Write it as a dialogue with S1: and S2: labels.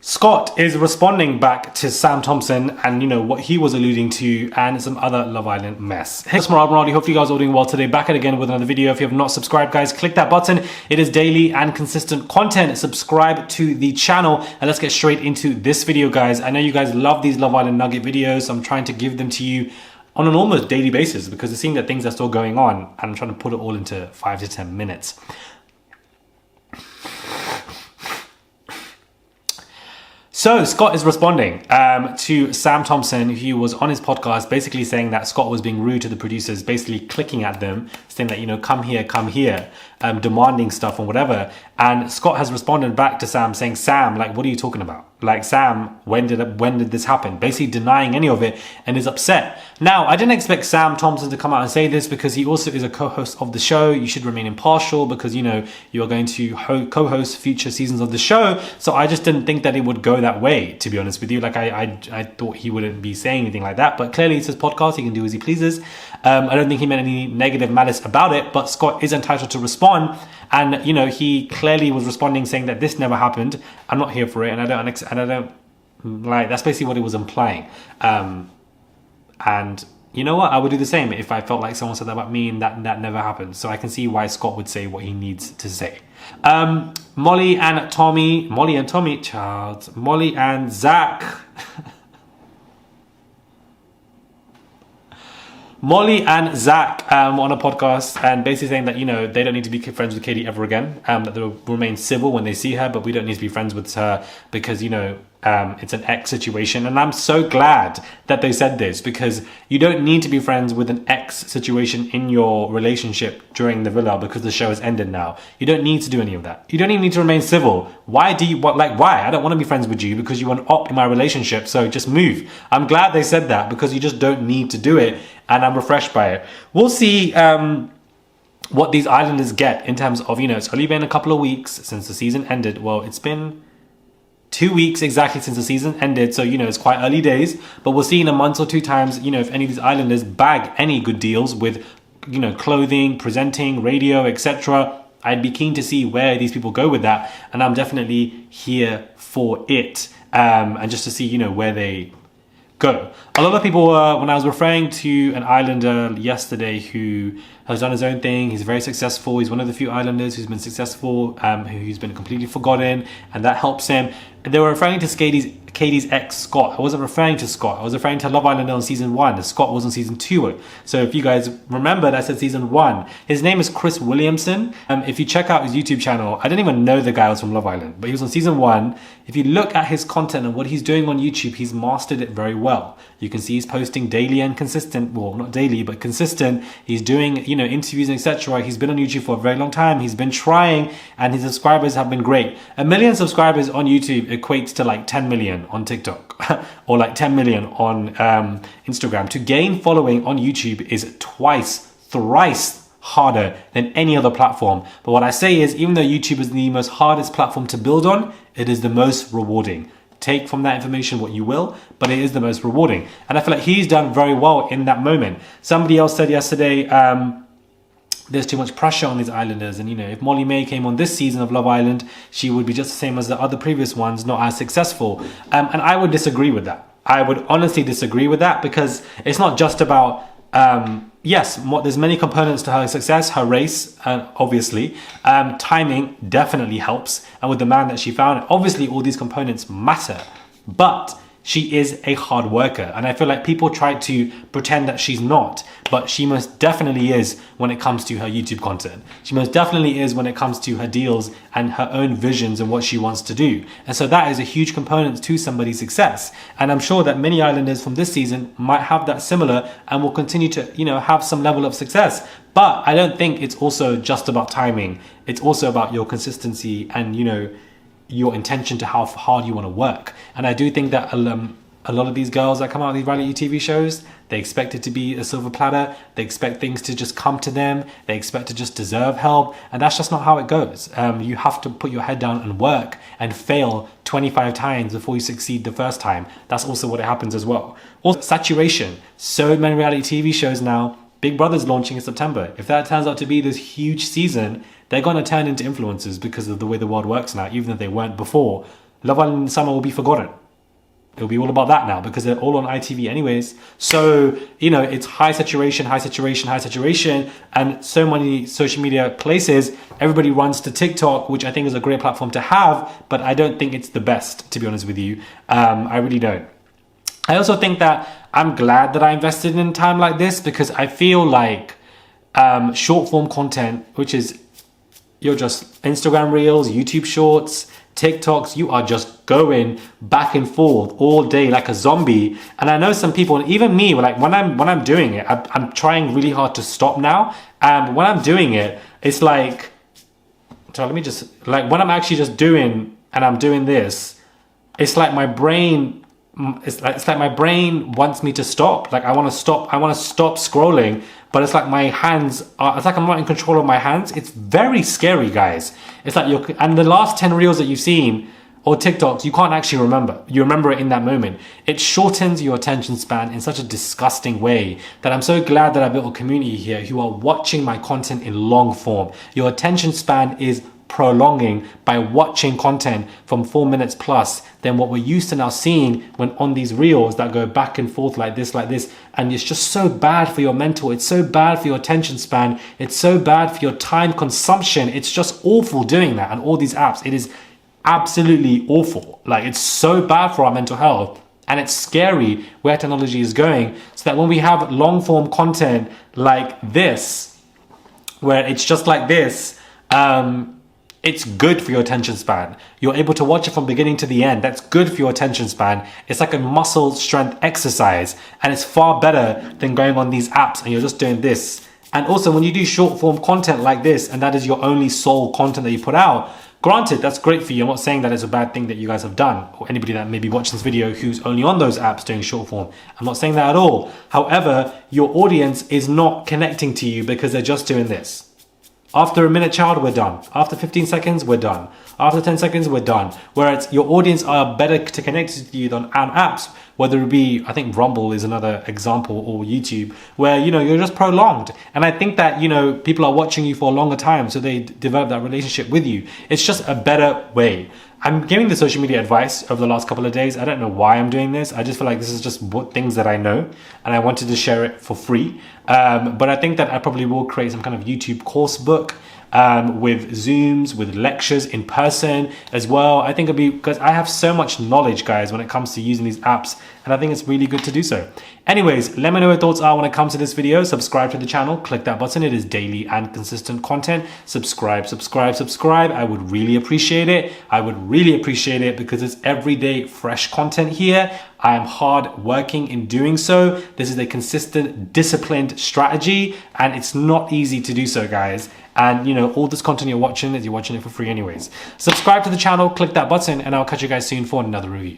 S1: Scott is responding back to Sam Thompson and, you know, what he was alluding to and some other Love Island mess. Hey, it's Marsh. Hopefully you guys are all doing well today. Back at again with another video. If you have not subscribed, guys, click that button. It is daily and consistent content. Subscribe to the channel and let's get straight into this video, guys. I know you guys love these Love Island nugget videos, so I'm trying to give them to you on an almost daily basis because it seems that things are still going on and I'm trying to put it all into 5 to 10 minutes. So Scott is responding to Sam Thompson, who was on his podcast, basically saying that Scott was being rude to the producers, basically clicking at them, saying that, you know, come here, demanding stuff or whatever. And Scott has responded back to Sam saying, Sam, like, what are you talking about? Like, Sam, when did this happen? Basically denying any of it and is upset. Now, I didn't expect Sam Thompson to come out and say this because he also is a co-host of the show. You should remain impartial because, you know, you are going to co-host future seasons of the show. So I just didn't think that it would go that way, to be honest with you. Like, I thought he wouldn't be saying anything like that. But clearly it's his podcast. He can do as he pleases. I don't think he meant any negative malice about it. But Scott is entitled to respond. And, you know, he clearly was responding saying that this never happened. I'm not here for it. And I don't like, that's basically what it was implying. And you know what? I would do the same if I felt like someone said that about me and that never happened. So I can see why Scott would say what he needs to say. Molly and Zach. Molly and Zach on a podcast and basically saying that, you know, they don't need to be friends with Kady ever again, that they'll remain civil when they see her, but we don't need to be friends with her because, you know, it's an ex situation. And I'm so glad that they said this because you don't need to be friends with an ex situation in your relationship during the villa because the show has ended now. You don't need to do any of that. You don't even need to remain civil. Why? Why? I don't want to be friends with you because you want to opt in my relationship, so just move. I'm glad they said that because you just don't need to do it and I'm refreshed by it. We'll see what these islanders get in terms of, you know, it's only been a couple of weeks since the season ended. Well, it's been 2 weeks exactly since the season ended, so, you know, it's quite early days, but we'll see in a month or 2 times, you know, if any of these islanders bag any good deals with, you know, clothing, presenting, radio, etc. I'd be keen to see where these people go with that, and I'm definitely here for it, and just to see, you know, where they go. A lot of people, when I was referring to an islander yesterday who has done his own thing, he's very successful, he's one of the few islanders who's been successful, who's been completely forgotten, and that helps him. They were referring to Kady's ex, Scott. I wasn't referring to Scott. I was referring to Love Island on season 1. Scott was on season 2. So if you guys remembered, I said season 1. His name is Chris Williamson. If you check out his YouTube channel, I didn't even know the guy was from Love Island, but he was on season 1. If you look at his content and what he's doing on YouTube, he's mastered it very well. You can see he's posting daily and consistent. Well, not daily, but consistent. He's doing, you know, interviews, etc. He's been on YouTube for a very long time. He's been trying, and his subscribers have been great. 1 million subscribers on YouTube equates to like 10 million on TikTok or like 10 million on Instagram. To gain following on YouTube is thrice harder than any other platform. But what I say is, even though YouTube is the most hardest platform to build on, it is the most rewarding. Take from that information what you will, but it is the most rewarding. And I feel like he's done very well in that moment. Somebody else said yesterday, there's too much pressure on these islanders, and, you know, if Molly May came on this season of Love Island, she would be just the same as the other previous ones, not as successful. And I would disagree with that. I would honestly disagree with that because it's not just about yes, there's many components to her success, her race, obviously. Timing definitely helps, and with the man that she found, obviously all these components matter, but she is a hard worker, and I feel like people try to pretend that she's not, but she most definitely is when it comes to her YouTube content. She most definitely is when it comes to her deals and her own visions and what she wants to do. And so that is a huge component to somebody's success. And I'm sure that many islanders from this season might have that similar and will continue to, you know, have some level of success. But I don't think it's also just about timing. It's also about your consistency and, you know, your intention to how hard you want to work. And I do think that a lot of these girls that come out of these reality TV shows, they expect it to be a silver platter. They expect things to just come to them. They expect to just deserve help. And that's just not how it goes. You have to put your head down and work and fail 25 times before you succeed the first time. That's also what happens as well. Also, saturation. So many reality TV shows now. Big Brother's launching in September. If that turns out to be this huge season, they're going to turn into influencers because of the way the world works now, even if they weren't before. Love Island in the summer will be forgotten. It'll be all about that now because they're all on ITV anyways. So, you know, it's high saturation, and so many social media places, everybody runs to TikTok, which I think is a great platform to have, but I don't think it's the best, to be honest with you. I really don't. I also think that I'm glad that I invested in time like this because I feel like short form content, which is you're just Instagram Reels, YouTube Shorts, TikToks, you are just going back and forth all day like a zombie. And I know some people, and even me, like when I'm doing it, I'm trying really hard to stop now. And when I'm doing it, it's like, so let me just, like when I'm actually just doing, and I'm doing this, it's like my brain, it's like my brain wants me to stop. Like I want to stop scrolling, but it's like my hands are, it's like I'm not in control of my hands. It's very scary, guys. It's like and the last 10 reels that you've seen or TikToks, you can't actually remember. You remember it in that moment. It shortens your attention span in such a disgusting way that I'm so glad that I built a community here who are watching my content in long form. Your attention span is prolonging by watching content from 4 minutes plus than what we're used to now seeing when on these reels that go back and forth like this, and it's just so bad for your mental, it's so bad for your attention span, it's so bad for your time consumption. It's just awful doing that. And all these apps, it is absolutely awful. Like it's so bad for our mental health, and it's scary where technology is going, so that when we have long form content like this, where it's just like this, it's good for your attention span. You're able to watch it from beginning to the end. That's good for your attention span. It's like a muscle strength exercise, and it's far better than going on these apps and you're just doing this. And also when you do short form content like this, and that is your only sole content that you put out, granted, that's great for you. I'm not saying that it's a bad thing that you guys have done, or anybody that may be watching this video who's only on those apps doing short form. I'm not saying that at all. However, your audience is not connecting to you because they're just doing this. After a minute, child, we're done. After 15 seconds, we're done. After 10 seconds, we're done. Whereas your audience are better to connect to you than on apps, whether it be, I think Rumble is another example, or YouTube, where, you know, you're just prolonged. And I think that, you know, people are watching you for a longer time, so they develop that relationship with you. It's just a better way. I'm giving the social media advice over the last couple of days. I don't know why I'm doing this. I just feel like this is just things that I know, and I wanted to share it for free. But I think that I probably will create some kind of YouTube course book with Zooms, with lectures in person as well. I think it'll be, because I have so much knowledge, guys, when it comes to using these apps, and I think it's really good to do so. Anyways, let me know what your thoughts are when it comes to this video. Subscribe to the channel, click that button. It is daily and consistent content. Subscribe. I would really appreciate it. Because it's everyday fresh content here. I am hard working in doing so. This is a consistent, disciplined strategy, and it's not easy to do so, guys. And you know, all this content you're watching it for free anyways. Subscribe to the channel, click that button, and I'll catch you guys soon for another review.